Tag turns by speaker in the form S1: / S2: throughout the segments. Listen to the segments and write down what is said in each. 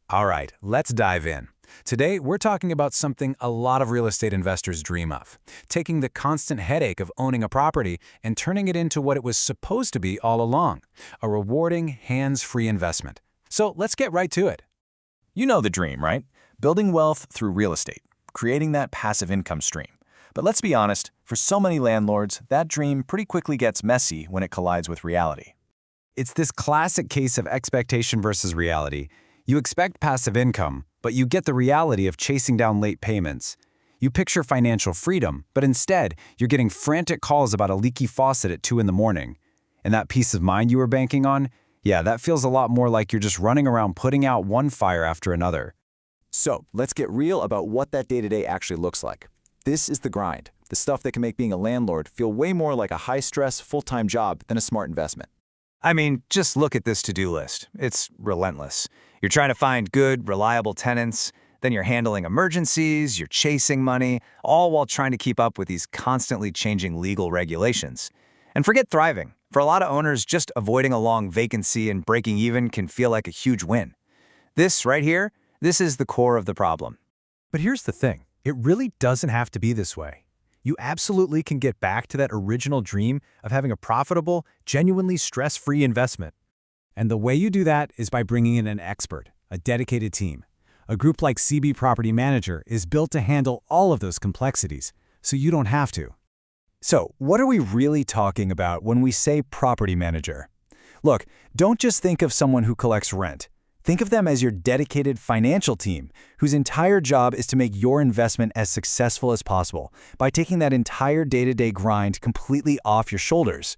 S1: All right, let's dive in. Today, we're talking about something a lot of real estate investors dream of, taking the constant headache of owning a property and turning it into what it was supposed to be all along, a rewarding, hands-free investment. So let's get right to it.
S2: You know the dream, right? Building wealth through real estate, creating that passive income stream. But let's be honest, for so many landlords, that dream pretty quickly gets messy when it collides with reality.
S1: It's this classic case of expectation versus reality. You expect passive income, but you get the reality of chasing down late payments. You picture financial freedom, but instead, you're getting frantic calls about a leaky faucet at 2 in the morning. And that peace of mind you were banking on? Yeah, that feels a lot more like you're just running around putting out one fire after another.
S2: So let's get real about what that day-to-day actually looks like. This is the grind, the stuff that can make being a landlord feel way more like a high-stress, full-time job than a smart investment.
S3: I mean, just look at this to-do list. It's relentless. You're trying to find good, reliable tenants, then you're handling emergencies, you're chasing money, all while trying to keep up with these constantly changing legal regulations. And forget thriving. For a lot of owners, just avoiding a long vacancy and breaking even can feel like a huge win. This right here, this is the core of the problem.
S4: But here's the thing. It really doesn't have to be this way. You absolutely can get back to that original dream of having a profitable, genuinely stress-free investment. And the way you do that is by bringing in an expert, a dedicated team. A group like CB Property Manager is built to handle all of those complexities, so you don't have to.
S1: So, what are we really talking about when we say property manager? Look, don't just think of someone who collects rent. Think of them as your dedicated financial team, whose entire job is to make your investment as successful as possible by taking that entire day-to-day grind completely off your shoulders.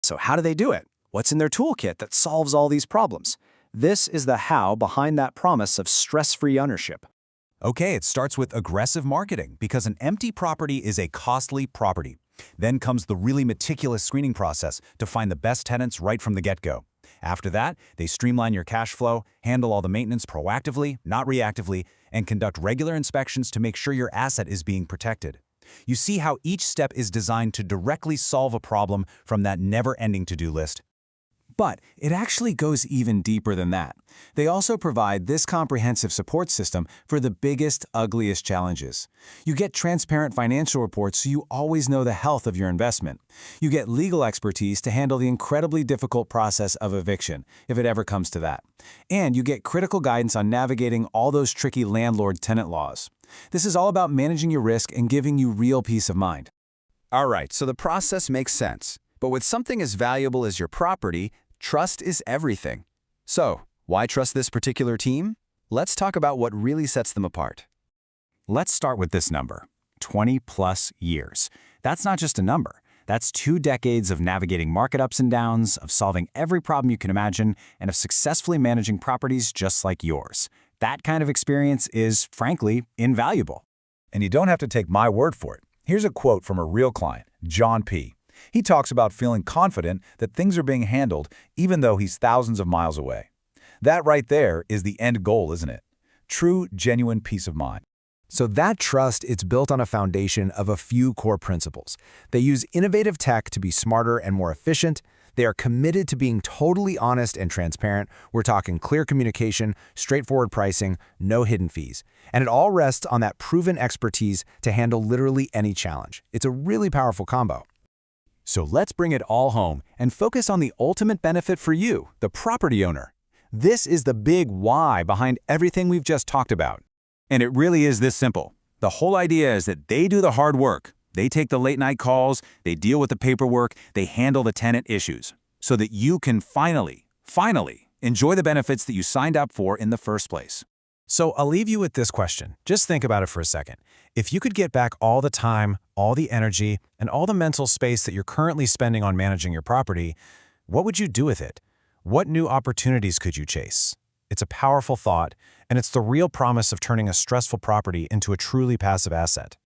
S2: So how do they do it? What's in their toolkit that solves all these problems? This is the how behind that promise of stress-free ownership.
S5: Okay, it starts with aggressive marketing because an empty property is a costly property. Then comes the really meticulous screening process to find the best tenants right from the get-go. After that, they streamline your cash flow, handle all the maintenance proactively, not reactively, and conduct regular inspections to make sure your asset is being protected. You see how each step is designed to directly solve a problem from that never-ending to-do list. But it actually goes even deeper than that. They also provide this comprehensive support system for the biggest, ugliest challenges. You get transparent financial reports so you always know the health of your investment. You get legal expertise to handle the incredibly difficult process of eviction, if it ever comes to that. And you get critical guidance on navigating all those tricky landlord-tenant laws. This is all about managing your risk and giving you real peace of mind.
S6: All right, so the process makes sense. But with something as valuable as your property, trust is everything. So, why trust this particular team? Let's talk about what really sets them apart.
S5: Let's start with this number, 20+ years. That's not just a number. That's 2 decades of navigating market ups and downs, of solving every problem you can imagine, and of successfully managing properties just like yours. That kind of experience is, frankly, invaluable.
S7: And you don't have to take my word for it. Here's a quote from a real client, John P. He talks about feeling confident that things are being handled even though he's thousands of miles away. That right there is the end goal, isn't it? True, genuine peace of mind.
S4: So that trust is built on a foundation of a few core principles. They use innovative tech to be smarter and more efficient. They are committed to being totally honest and transparent. We're talking clear communication, straightforward pricing, no hidden fees. And it all rests on that proven expertise to handle literally any challenge. It's a really powerful combo.
S5: So let's bring it all home and focus on the ultimate benefit for you, the property owner. This is the big why behind everything we've just talked about. And it really is this simple. The whole idea is that they do the hard work. They take the late-night calls, they deal with the paperwork, they handle the tenant issues, so that you can finally enjoy the benefits that you signed up for in the first place.
S4: So I'll leave you with this question. Just think about it for a second. If you could get back all the time, all the energy, and all the mental space that you're currently spending on managing your property, what would you do with it? What new opportunities could you chase? It's a powerful thought, and it's the real promise of turning a stressful property into a truly passive asset.